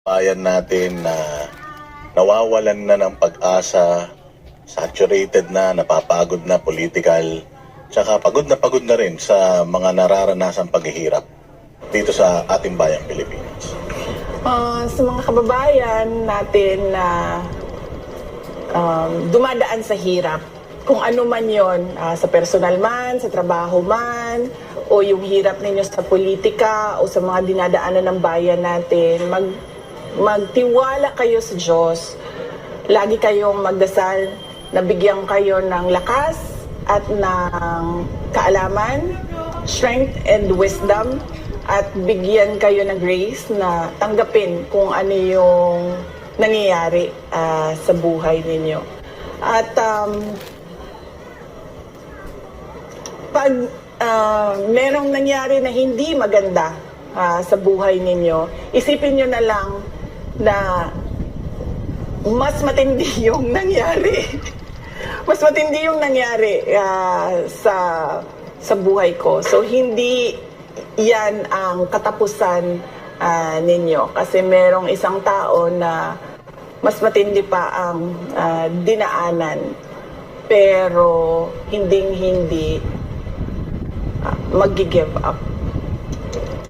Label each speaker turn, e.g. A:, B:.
A: bayan natin na nawawalan na ng pag-asa, saturated na, napapagod na political, tsaka pagod na rin sa mga nararanasang paghihirap dito sa ating bayang Pilipinas.
B: Sa mga kababayan natin na dumadaan sa hirap, kung ano man yon, sa personal man, sa trabaho man, o yung hirap ninyo sa politika o sa mga dinadaanan ng bayan natin, magtiwala kayo sa Diyos. Lagi kayong magdasal na bigyan kayo ng lakas at ng kaalaman, strength and wisdom, at bigyan kayo ng grace na tanggapin kung ano yung nangyayari sa buhay ninyo. At pag merong nangyari na hindi maganda sa buhay ninyo, isipin nyo na lang na mas matindi yung nangyari. Mas matindi yung nangyari sa buhay ko. So hindi yan ang katapusan ninyo. Kasi merong isang tao na mas matindi pa ang dinaanan. Pero hindi mag-give up.